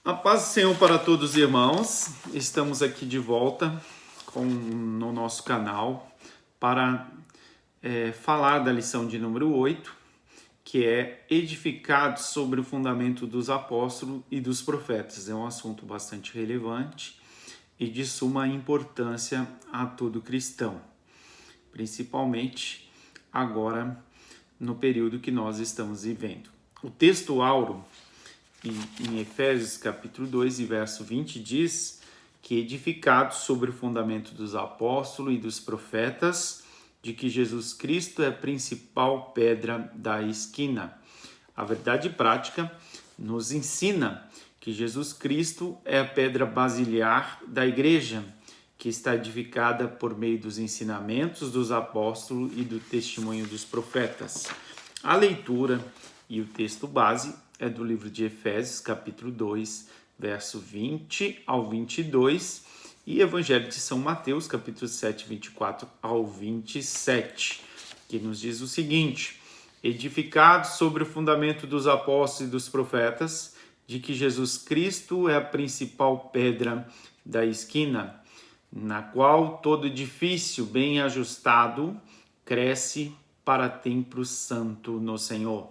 A paz do Senhor para todos os irmãos. Estamos aqui de volta no nosso canal para falar da lição de número 8, que é edificados sobre o fundamento dos apóstolos e dos profetas. É um assunto bastante relevante e de suma importância a todo cristão, principalmente agora no período que nós estamos vivendo. O texto áureo em Efésios capítulo 2 e verso 20 diz que edificados sobre o fundamento dos apóstolos e dos profetas, de que Jesus Cristo é a principal pedra da esquina. A verdade prática nos ensina que Jesus Cristo é a pedra basilar da igreja, que está edificada por meio dos ensinamentos dos apóstolos e do testemunho dos profetas. A leitura e o texto base é do livro de Efésios, capítulo 2, verso 20 ao 22, e Evangelho de São Mateus, capítulo 7, 24 ao 27, que nos diz o seguinte: edificados sobre o fundamento dos apóstolos e dos profetas, de que Jesus Cristo é a principal pedra da esquina, na qual todo edifício bem ajustado cresce para templo santo no Senhor,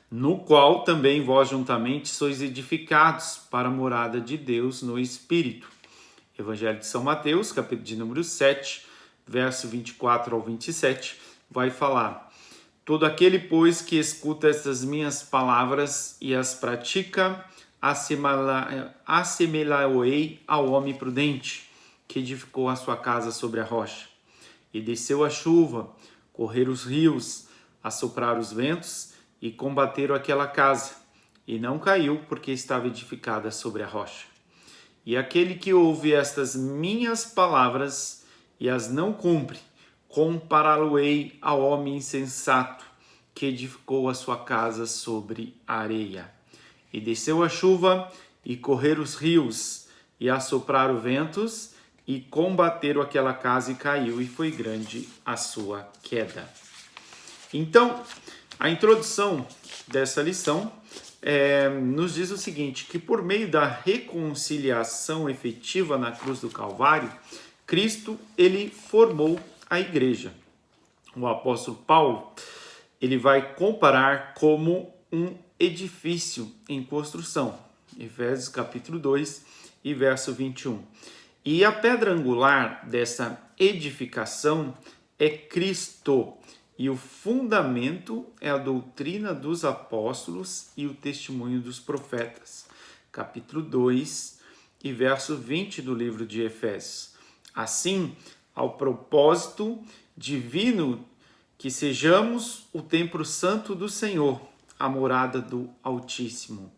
no qual também vós juntamente sois edificados para a morada de Deus no Espírito. Evangelho de São Mateus, capítulo de número 7, verso 24 ao 27, vai falar: todo aquele, pois, que escuta estas minhas palavras e as pratica, assemelhá-lo-ei ao homem prudente, que edificou a sua casa sobre a rocha. E desceu a chuva, correram os rios, assopraram os ventos, e combateram aquela casa, e não caiu, porque estava edificada sobre a rocha. E aquele que ouve estas minhas palavras e as não cumpre, compará-lo-ei ao homem insensato, que edificou a sua casa sobre a areia. E desceu a chuva, e correram os rios, e assopraram ventos, e combateram aquela casa, e caiu, e foi grande a sua queda. Então, a introdução dessa lição nos diz o seguinte, que por meio da reconciliação efetiva na cruz do Calvário, Cristo ele formou a igreja. O apóstolo Paulo ele vai comparar como um edifício em construção. Efésios capítulo 2 e verso 21. E a pedra angular dessa edificação é Cristo. E o fundamento é a doutrina dos apóstolos e o testemunho dos profetas. Capítulo 2 e verso 20 do livro de Efésios. Assim, ao propósito divino que sejamos o templo santo do Senhor, a morada do Altíssimo.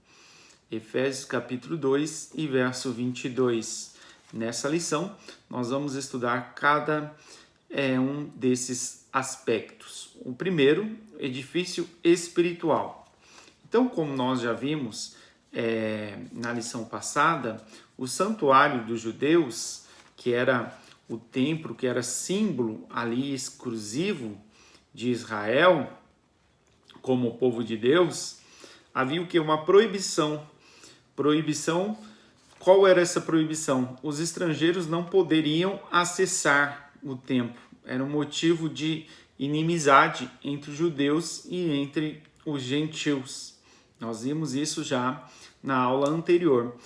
Efésios capítulo 2 e verso 22. Nessa lição, nós vamos estudar cada um desses aspectos. O primeiro, edifício espiritual. Então, como nós já vimos na lição passada, o santuário dos judeus, que era o templo, que era símbolo ali exclusivo de Israel, como o povo de Deus, havia o que? Uma proibição. Proibição, qual era essa proibição? Os estrangeiros não poderiam acessar o templo. Era um motivo de inimizade entre os judeus e entre os gentios. Nós vimos isso já na aula anterior.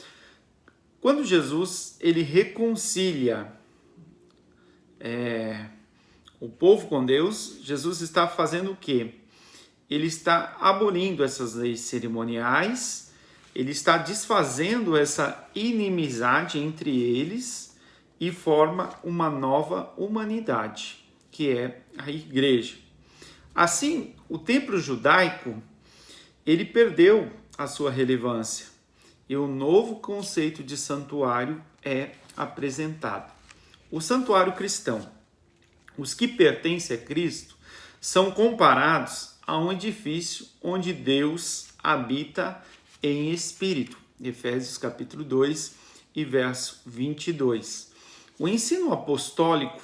Quando Jesus ele reconcilia o povo com Deus, Jesus está fazendo o quê? Ele está abolindo essas leis cerimoniais, ele está desfazendo essa inimizade entre eles e forma uma nova humanidade, que é a igreja. Assim, o templo judaico, ele perdeu a sua relevância e o novo conceito de santuário é apresentado. O santuário cristão, os que pertencem a Cristo, são comparados a um edifício onde Deus habita em espírito. Efésios capítulo 2 e verso 22. O ensino apostólico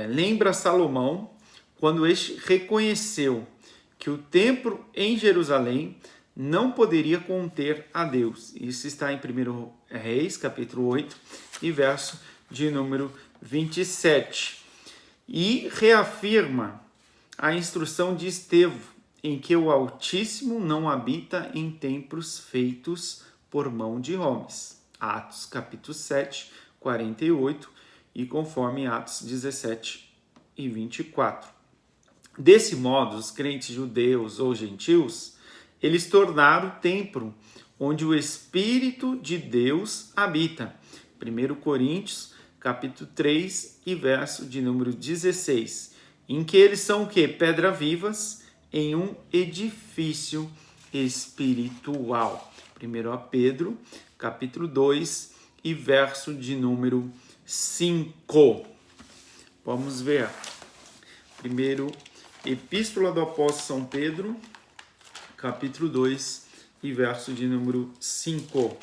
lembra Salomão quando este reconheceu que o templo em Jerusalém não poderia conter a Deus. Isso está em 1 Reis, capítulo 8, e verso de número 27. E reafirma a instrução de Estevão, em que o Altíssimo não habita em templos feitos por mão de homens. Atos, capítulo 7, 48, e conforme Atos 17 e 24. Desse modo, os crentes judeus ou gentios, eles tornaram o templo onde o Espírito de Deus habita. 1 Coríntios, capítulo 3 e verso de número 16, em que eles são o quê? Pedras vivas em um edifício espiritual. 1 Pedro, capítulo 2 e verso de número 5. Vamos ver. Primeiro Epístola do Apóstolo São Pedro, capítulo 2 e verso de número 5.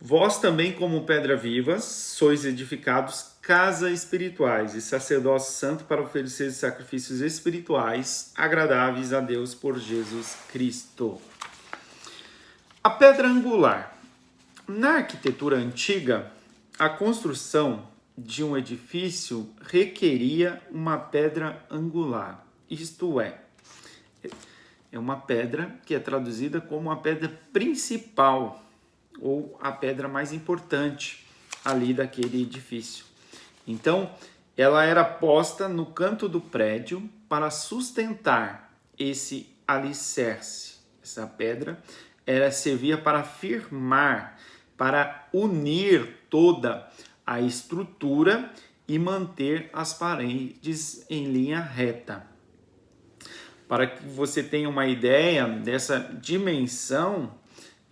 Vós também, como pedra vivas, sois edificados casa espirituais e sacerdócio santo para oferecer sacrifícios espirituais agradáveis a Deus por Jesus Cristo. A pedra angular. Na arquitetura antiga, a construção de um edifício requeria uma pedra angular, isto é uma pedra que é traduzida como a pedra principal, ou a pedra mais importante ali daquele edifício. Então, ela era posta no canto do prédio para sustentar esse alicerce. Essa pedra servia para firmar, para unir toda a estrutura e manter as paredes em linha reta. Para que você tenha uma ideia dessa dimensão,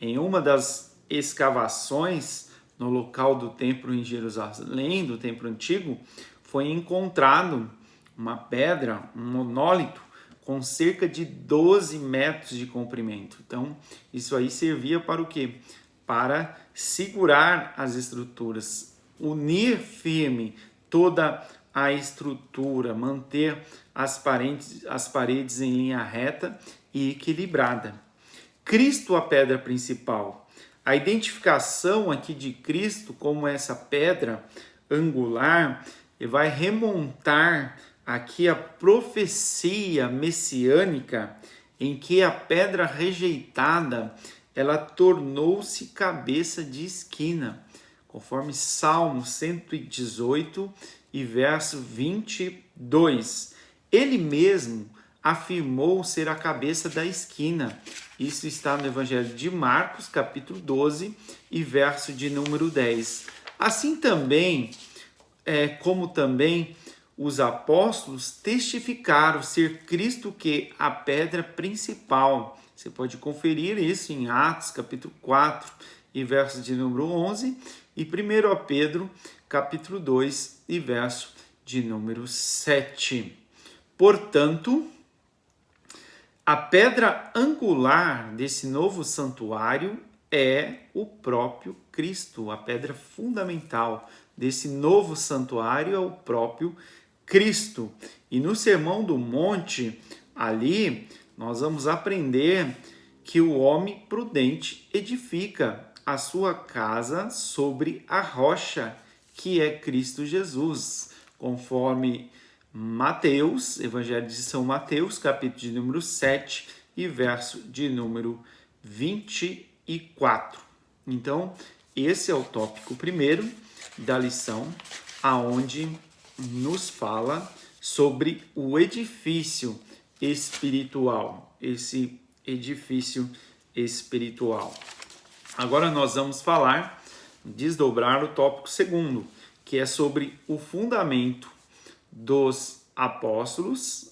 em uma das escavações no local do templo em Jerusalém, do templo antigo, foi encontrado uma pedra, um monólito, com cerca de 12 metros de comprimento. Então, isso aí servia para o quê? Para segurar as estruturas, unir firme toda a estrutura, manter as paredes em linha reta e equilibrada. Cristo, a pedra principal. A identificação aqui de Cristo como essa pedra angular vai remontar aqui a profecia messiânica em que a pedra rejeitada ela tornou-se cabeça de esquina, conforme Salmo 118 e verso 22. Ele mesmo afirmou ser a cabeça da esquina. Isso está no Evangelho de Marcos, capítulo 12 e verso de número 10. Assim também, como também os apóstolos testificaram ser Cristo que a pedra principal. Você pode conferir isso em Atos, capítulo 4 e verso de número 11 e 1 Pedro, capítulo 2 e verso de número 7. Portanto, a pedra angular desse novo santuário é o próprio Cristo. A pedra fundamental desse novo santuário é o próprio Cristo. E no Sermão do Monte, ali, nós vamos aprender que o homem prudente edifica a sua casa sobre a rocha, que é Cristo Jesus, conforme Mateus, Evangelho de São Mateus, capítulo de número 7 e verso de número 24. Então, esse é o tópico primeiro da lição, aonde nos fala sobre o edifício espiritual, esse edifício espiritual. Agora nós vamos desdobrar o tópico segundo, que é sobre o fundamento dos apóstolos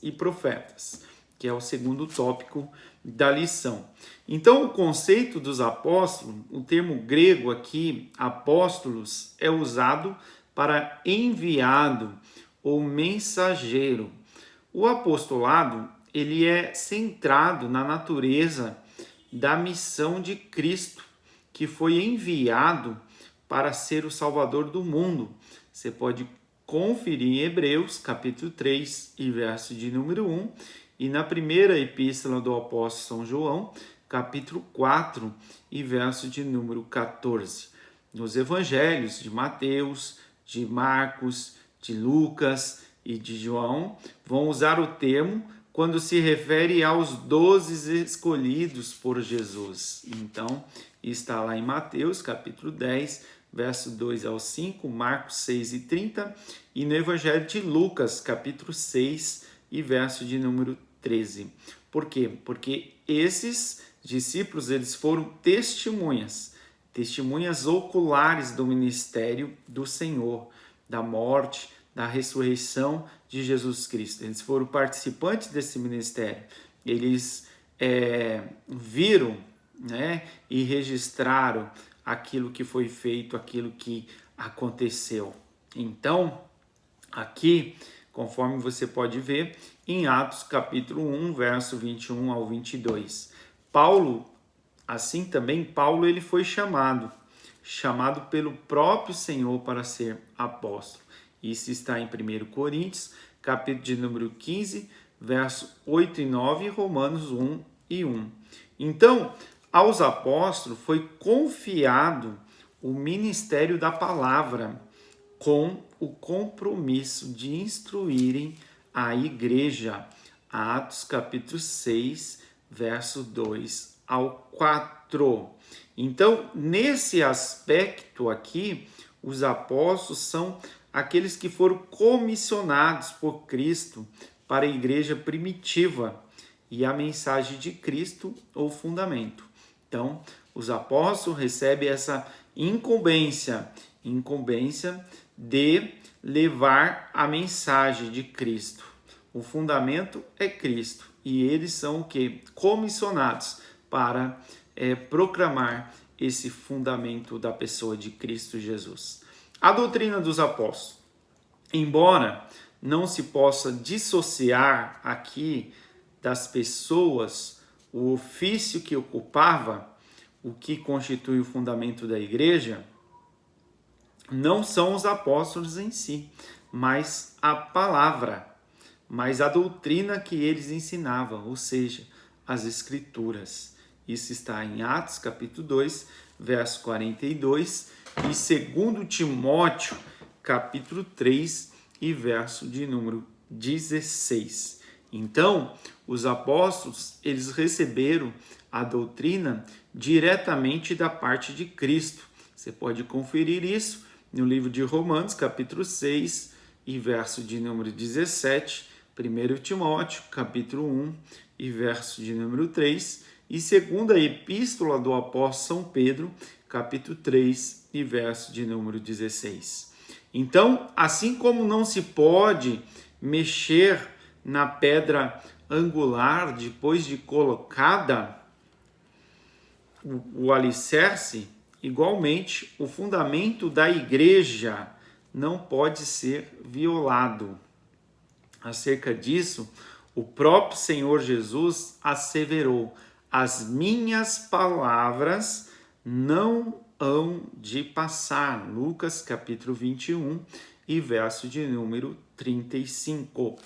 e profetas, que é o segundo tópico da lição. Então, o conceito dos apóstolos, o termo grego aqui, apóstolos, é usado para enviado ou mensageiro. O apostolado, ele é centrado na natureza da missão de Cristo, que foi enviado para ser o Salvador do mundo. Você pode conferir em Hebreus, capítulo 3 e verso de número 1, e na primeira epístola do apóstolo São João, capítulo 4 e verso de número 14. Nos evangelhos de Mateus, de Marcos, de Lucas e de João, vão usar o termo quando se refere aos 12 escolhidos por Jesus. Então, está lá em Mateus, capítulo 10, verso 2 ao 5, Marcos 6 e 30, e no Evangelho de Lucas, capítulo 6 e verso de número 13. Por quê? Porque esses discípulos, eles foram testemunhas oculares do ministério do Senhor, da morte, da ressurreição de Jesus Cristo. Eles foram participantes desse ministério. Eles viram, né, e registraram aquilo que foi feito, aquilo que aconteceu. Então, aqui, conforme você pode ver, em Atos capítulo 1, verso 21 ao 22, Paulo, assim também, Paulo ele foi chamado pelo próprio Senhor para ser apóstolo. Isso está em 1 Coríntios, capítulo de número 15, verso 8 e 9, e Romanos 1 e 1. Então, aos apóstolos foi confiado o ministério da palavra, com o compromisso de instruírem a igreja. Atos capítulo 6, verso 2 ao 4. Então, nesse aspecto aqui, os apóstolos são aqueles que foram comissionados por Cristo para a igreja primitiva, e a mensagem de Cristo, o fundamento. Então, os apóstolos recebem essa incumbência de levar a mensagem de Cristo. O fundamento é Cristo, e eles são o quê? Comissionados para proclamar esse fundamento da pessoa de Cristo Jesus. A doutrina dos apóstolos, embora não se possa dissociar aqui das pessoas o ofício que ocupava, o que constitui o fundamento da igreja, não são os apóstolos em si, mas a palavra, mas a doutrina que eles ensinavam, ou seja, as escrituras. Isso está em Atos capítulo 2, verso 42, e 2 Timóteo capítulo 3 e verso de número 16. Então, os apóstolos, eles receberam a doutrina diretamente da parte de Cristo. Você pode conferir isso no livro de Romanos, capítulo 6 e verso de número 17, 1 Timóteo, capítulo 1 e verso de número 3, e segunda epístola do apóstolo São Pedro, capítulo 3 e verso de número 16. Então, assim como não se pode mexer na pedra angular depois de colocada o alicerce, igualmente o fundamento da igreja não pode ser violado. Acerca disso, o próprio Senhor Jesus asseverou: as minhas palavras não hão de passar. Lucas capítulo 21 e verso de número 35.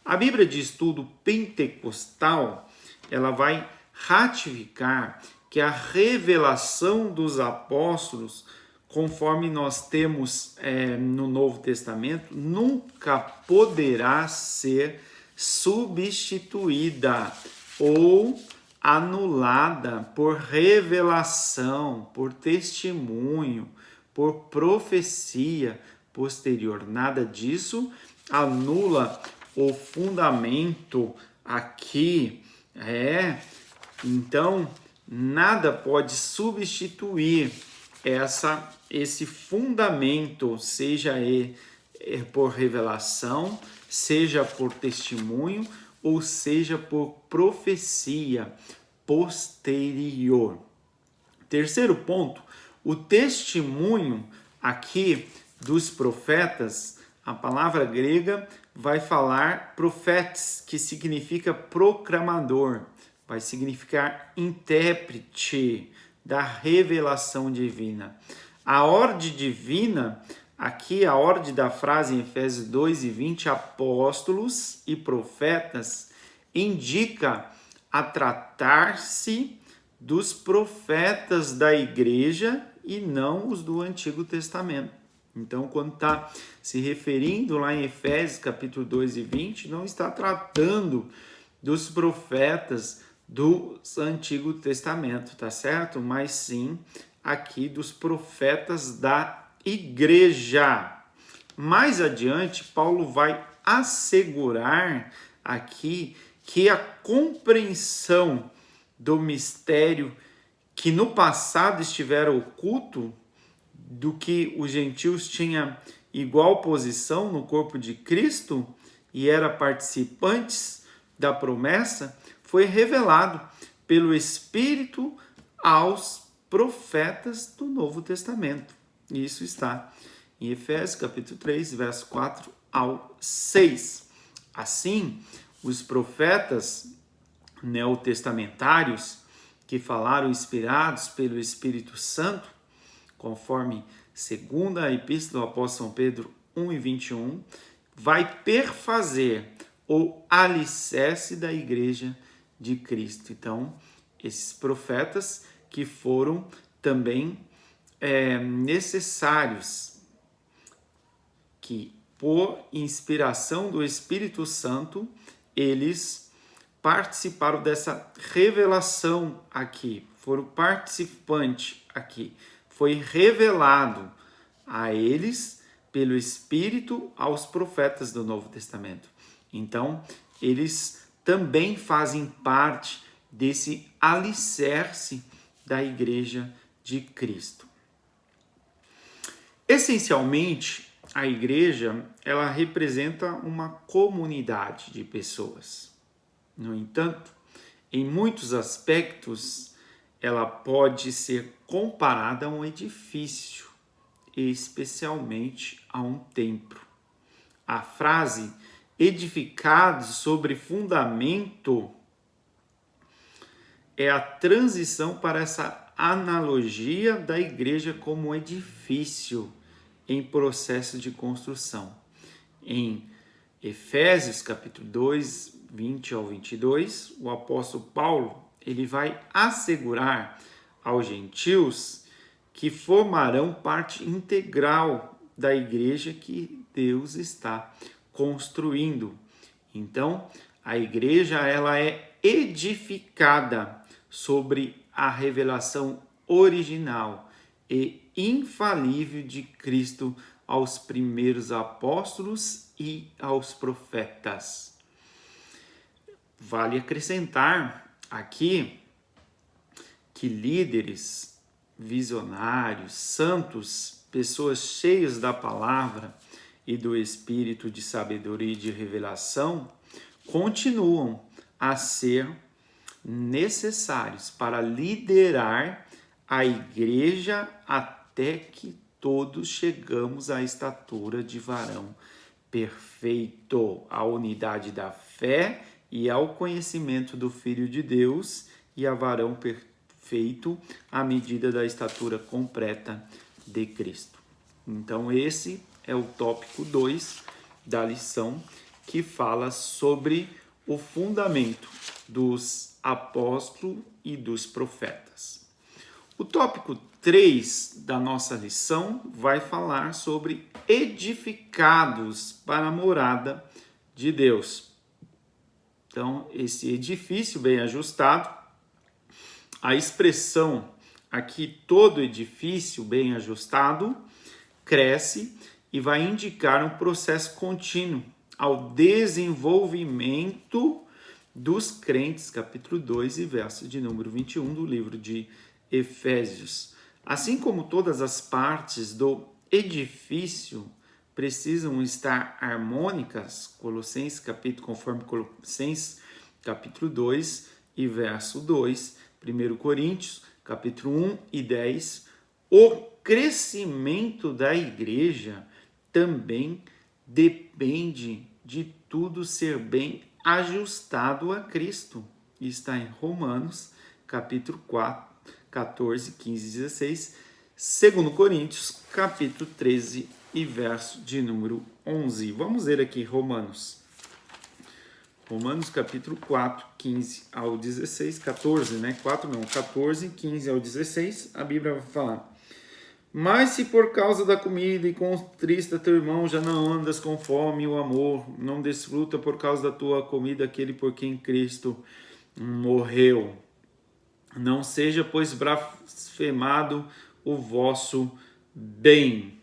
A Bíblia de Estudo Pentecostal, ela vai ratificar que a revelação dos apóstolos, conforme nós temos no Novo Testamento, nunca poderá ser substituída ou anulada por revelação, por testemunho, por profecia posterior. Nada disso anula o fundamento aqui. Então, nada pode substituir esse fundamento, seja por revelação, seja por testemunho, ou seja por profecia posterior. Terceiro ponto, o testemunho aqui dos profetas, a palavra grega vai falar profetes, que significa proclamador, vai significar intérprete da revelação divina. A ordem divina, aqui a ordem da frase em Efésios 2:20, apóstolos e profetas, indica a tratar-se dos profetas da igreja e não os do Antigo Testamento. Então, quando está se referindo lá em Efésios capítulo 2:20, não está tratando dos profetas do Antigo Testamento, tá certo? Mas sim aqui dos profetas da igreja. Mais adiante, Paulo vai assegurar aqui que a compreensão do mistério que no passado estivera oculto, do que os gentios tinham igual posição no corpo de Cristo e eram participantes da promessa, foi revelado pelo Espírito aos profetas do Novo Testamento. Isso está em Efésios capítulo 3, verso 4 ao 6. Assim, os profetas neotestamentários que falaram inspirados pelo Espírito Santo, conforme segunda a epístola do apóstolo São Pedro 1:21, vai perfazer o alicerce da igreja de Cristo. Então, esses profetas que foram também necessários, que por inspiração do Espírito Santo, eles participaram dessa revelação aqui, foram participantes aqui. Foi revelado a eles pelo Espírito aos profetas do Novo Testamento. Então, eles também fazem parte desse alicerce da Igreja de Cristo. Essencialmente, a igreja, ela representa uma comunidade de pessoas. No entanto, em muitos aspectos, ela pode ser comparada a um edifício, especialmente a um templo. A frase edificados sobre fundamento é a transição para essa analogia da igreja como um edifício em processo de construção. Em Efésios capítulo 2, 20 ao 22, o apóstolo Paulo ele vai assegurar aos gentios que formarão parte integral da igreja que Deus está construindo. Então, a igreja ela é edificada sobre a revelação original e infalível de Cristo aos primeiros apóstolos e aos profetas. Vale acrescentar aqui que líderes, visionários, santos, pessoas cheias da palavra e do espírito de sabedoria e de revelação continuam a ser necessários para liderar a igreja até que todos chegamos à estatura de varão perfeito, à unidade da fé e ao conhecimento do Filho de Deus e a varão perfeito à medida da estatura completa de Cristo. Então esse é o tópico 2 da lição que fala sobre o fundamento dos apóstolos e dos profetas. O tópico 3 da nossa lição vai falar sobre edificados para a morada de Deus. Então, esse edifício bem ajustado, a expressão aqui, todo edifício bem ajustado, cresce e vai indicar um processo contínuo ao desenvolvimento dos crentes, capítulo 2 e verso de número 21 do livro de Efésios. Assim como todas as partes do edifício precisam estar harmônicas, conforme Colossenses capítulo 2 e verso 2, 1 Coríntios capítulo 1 e 10, o crescimento da igreja também depende de tudo ser bem ajustado a Cristo. Está em Romanos, capítulo 4, 14, 15 e 16. 2 Coríntios, capítulo 13 e verso de número 11. Vamos ler aqui Romanos. Romanos capítulo 4, 15 ao 16, 14, né? 4 não, 14, 15 ao 16, a Bíblia vai falar: mas se por causa da comida e contrista teu irmão, já não andas conforme o amor, não desfruta por causa da tua comida aquele por quem Cristo morreu. Não seja, pois, blasfemado o vosso bem.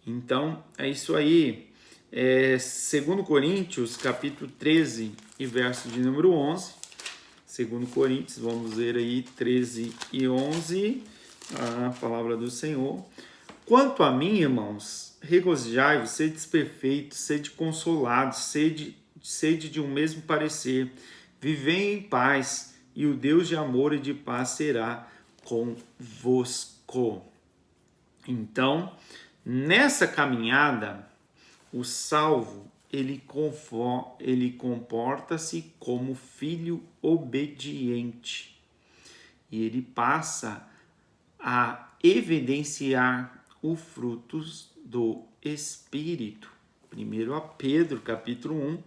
Então, é isso aí. 2 Coríntios, capítulo 13 e verso de número 11. 2 Coríntios, vamos ver aí 13 e 11, a palavra do Senhor. Quanto a mim, irmãos, regozijai-vos, sedes perfeitos, sede consolados, sede de um mesmo parecer, vivei em paz, e o Deus de amor e de paz será convosco. Então, nessa caminhada, o salvo, ele comporta-se como filho obediente. E ele passa a evidenciar os frutos do Espírito. Primeiro a Pedro, capítulo 1,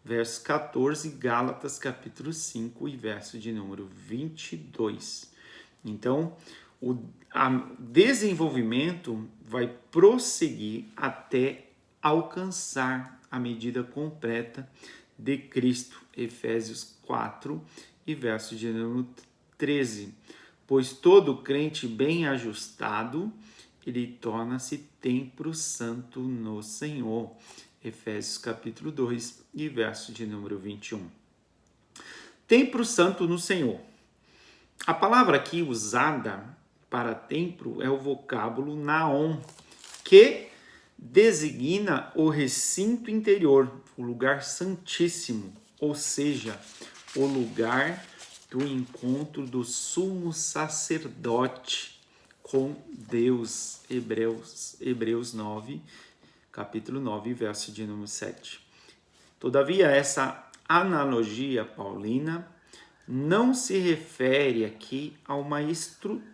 verso 14, Gálatas, capítulo 5 e verso de número 22. Então, o desenvolvimento vai prosseguir até alcançar a medida completa de Cristo. Efésios 4 e verso de número 13. Pois todo crente bem ajustado, ele torna-se templo santo no Senhor. Efésios capítulo 2 e verso de número 21. Templo santo no Senhor. A palavra aqui usada para templo é o vocábulo naon, que designa o recinto interior, o lugar santíssimo, ou seja, o lugar do encontro do sumo sacerdote com Deus. Hebreus 9, capítulo 9, verso de número 7. Todavia, essa analogia paulina não se refere aqui a uma estrutura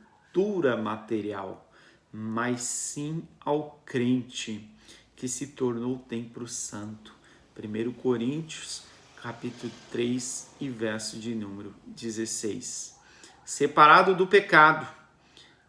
material, mas sim ao crente que se tornou templo santo. 1 Coríntios, capítulo 3 e verso de número 16. Separado do pecado,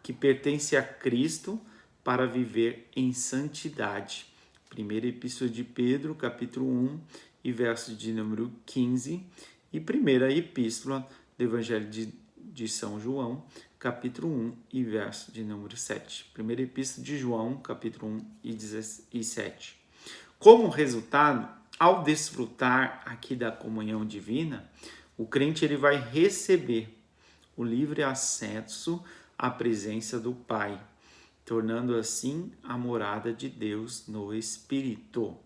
que pertence a Cristo para viver em santidade. Primeira Epístola de Pedro, capítulo 1 e verso de número 15. E primeira Epístola do Evangelho de São João, capítulo 1 e verso de número 7. Primeira Epístola de João, capítulo 1 e 7. Como resultado, ao desfrutar aqui da comunhão divina, o crente ele vai receber o livre acesso à presença do Pai, tornando assim a morada de Deus no Espírito.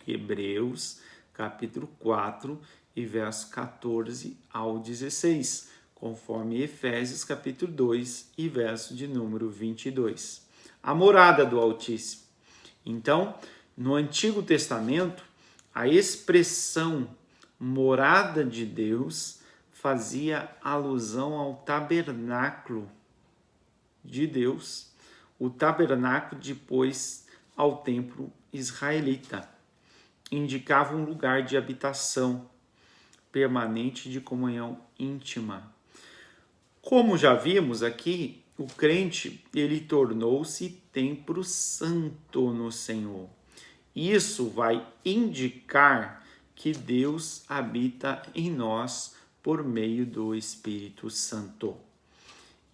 Hebreus, capítulo 4 e verso 14 ao 16, conforme Efésios, capítulo 2 e verso de número 22. A morada do Altíssimo. Então, no Antigo Testamento, a expressão morada de Deus fazia alusão ao tabernáculo de Deus, o tabernáculo depois ao templo israelita. Indicava um lugar de habitação permanente de comunhão íntima. Como já vimos aqui, o crente ele tornou-se templo santo no Senhor. Isso vai indicar que Deus habita em nós por meio do Espírito Santo.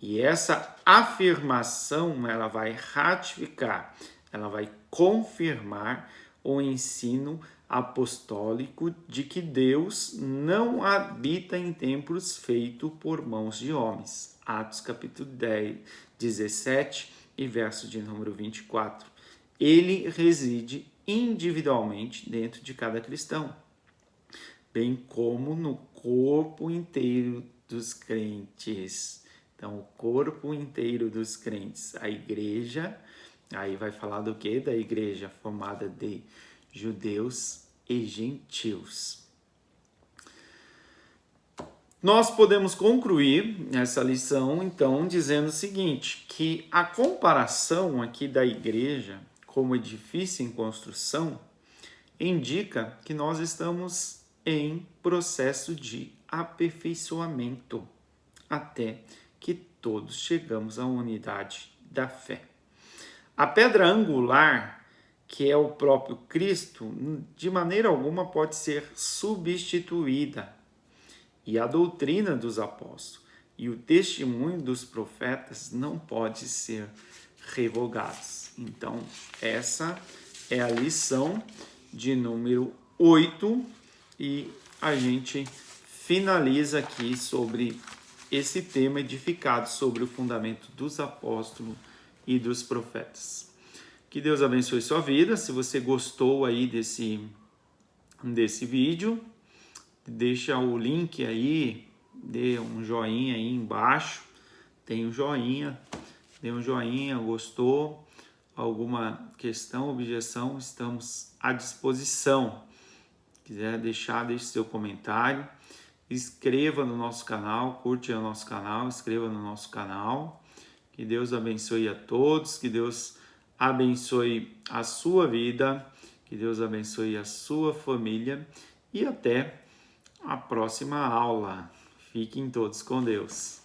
E essa afirmação, ela vai ratificar, ela vai confirmar o ensino apostólico de que Deus não habita em templos feitos por mãos de homens. Atos capítulo 10, 17 e verso de número 24. Ele reside individualmente dentro de cada cristão, bem como no corpo inteiro dos crentes. Então, o corpo inteiro dos crentes, a igreja, aí vai falar do quê? Da igreja formada de judeus e gentios. Nós podemos concluir essa lição, então, dizendo o seguinte, que a comparação aqui da igreja como edifício em construção indica que nós estamos em processo de aperfeiçoamento até que todos chegamos à unidade da fé. A pedra angular, que é o próprio Cristo, de maneira alguma pode ser substituída. E a doutrina dos apóstolos e o testemunho dos profetas não pode ser revogados. Então, essa é a lição de número 8 e a gente finaliza aqui sobre esse tema edificado sobre o fundamento dos apóstolos e dos profetas. Que Deus abençoe sua vida. Se você gostou aí desse vídeo, deixa o link aí, dê um joinha aí embaixo, tem um joinha, dê um joinha, gostou, alguma questão, objeção, estamos à disposição. Quiser deixar, deixe seu comentário, inscreva no nosso canal, curte o nosso canal, inscreva no nosso canal. Que Deus abençoe a todos, que Deus abençoe a sua vida, que Deus abençoe a sua família e até a próxima aula. Fiquem todos com Deus.